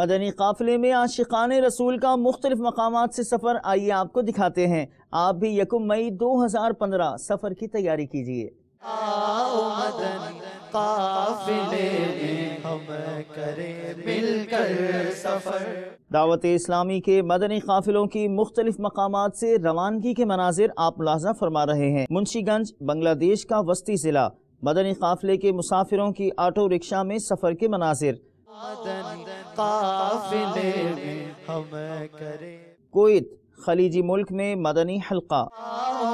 مدنی قافلے میں عاشقان رسول کا مختلف مقامات سے سفر، آئیے آپ کو دکھاتے ہیں۔ آپ بھی 1 مئی 2015 سفر کی تیاری کیجئے۔ آؤ مدنی قافلے میں ہم کریں مل کر سفر۔ دعوت اسلامی کے مدنی قافلوں کی مختلف مقامات سے روانگی کے مناظر آپ ملاحظہ فرما رہے ہیں۔ منشی گنج بنگلہ دیش کا وسطی ضلع، مدنی قافلے کے مسافروں کی آٹو رکشہ میں سفر کے مناظر۔ مدنی قافلے میں ہم کریں کویت خلیجی ملک میں مدنی حلقہ۔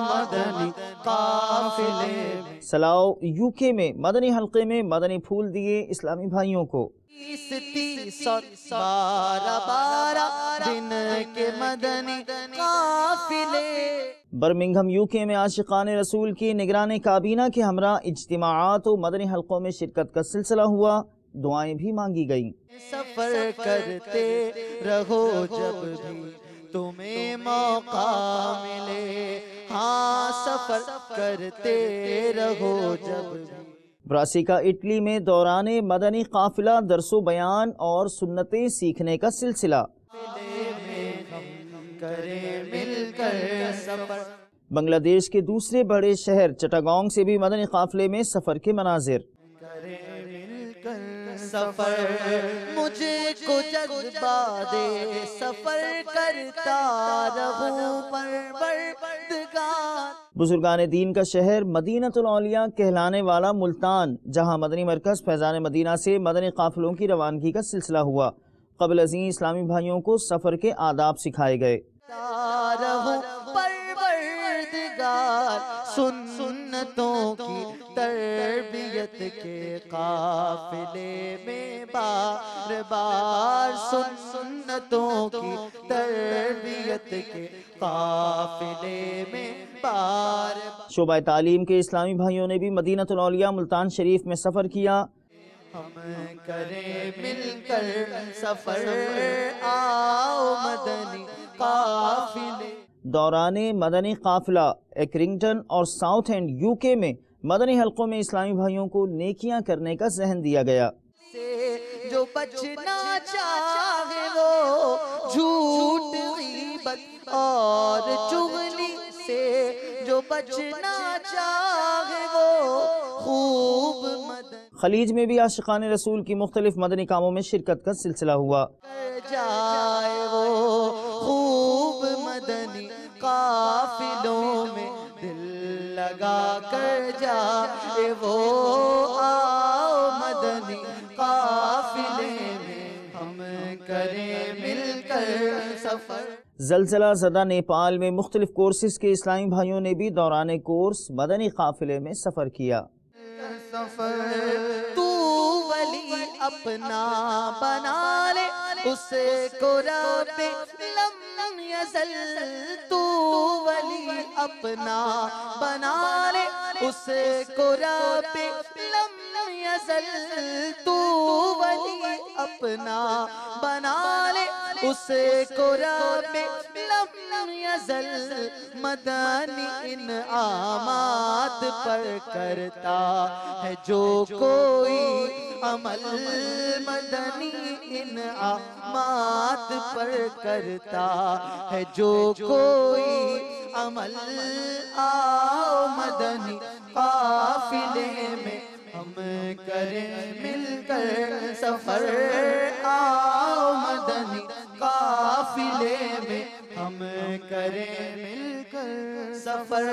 مدنی قافلے میں سلاؤ UK میں مدنی حلقے میں مدنی پھول دیے اسلامی بھائیوں کو۔ 30 12 دن کے مدنی قافلے۔ برمنگھم UK میں عاشقان رسول کی نگران کابینہ کے ہمراہ اجتماعات و مدنی حلقوں میں شرکت کا سلسلہ ہوا، دعائیں بھی مانگی گئیں۔ سفر کرتے رہو جب بھی تمہیں موقع ملے، ہاں سفر کرتے رہو جب بھی۔ براسیکا اٹلی میں دوران مدنی قافلہ درس و بیان اور سنتیں سیکھنے کا سلسلہ۔ کریں مل کر سفر۔ بنگلہ دیش کے دوسرے بڑے شہر چٹاگانگ سے بھی مدنی قافلے میں سفر کے مناظر۔ کریں مل کر سفر، مجھے کو جذبہ دے سفر کرتا رہوں پروردگار۔ بزرگان دین کا شہر مدینۃ الاولیاء کہلانے والا ملتان، جہاں مدنی مرکز فیضان مدینہ سے مدنی قافلوں کی روانگی کا سلسلہ ہوا، قبل ازیں اسلامی بھائیوں کو سفر کے آداب سکھائے گئے۔ رہوں پروردگار، سنتوں کی تربیت کے قافلے میں بار بار، سنتوں کی تربیت کے قافلے میں بار بار۔ شعبہ تعلیم کے اسلامی بھائیوں نے بھی مدینۃ الاولیاء ملتان شریف میں سفر کیا۔ ہم کریں مل کر سفر، آؤ مدنی قافلے۔ دوران مدنی قافلہ ایکرنگٹن اور ساؤتھ اینڈ UK میں مدنی حلقوں میں اسلامی بھائیوں کو نیکیاں کرنے کا ذہن دیا گیا۔ سے جو بچنا چاہے وہ جھوٹ غیبت اور چغلی سے، جو بچنا چاہے وہ خوب مدن خلیج میں بھی عاشقان رسول کی مختلف مدنی کاموں میں شرکت کا سلسلہ ہوا۔ کر جائے وہ خوب مدنی قافلوں میں دل لگا کر جائے وہ، آؤ مدنی قافلے میں ہم کریں مل کر سفر۔ زلزلہ زدہ نیپال میں مختلف کورسز کے اسلامی بھائیوں نے بھی دوران کورس مدنی قافلے میں سفر کیا۔ سفر تو ولی اپنا بنا لے، اسے کو رب لم یزل، تو ولی اپنا بنا لے، اسے کو رب لم یزل، تو ولی اپنا بنا لے، اسے کو رب لم یزل۔ مدنی انعامات پر کرتا ہے جو کوئی عمل، مدنی انعامات پر کرتا ہے جو کوئی عمل، آؤ مدنی قافلے میں ہم کریں مل کر سفر، آؤ مدنی قافلے میں ہم کریں مل کر سفر۔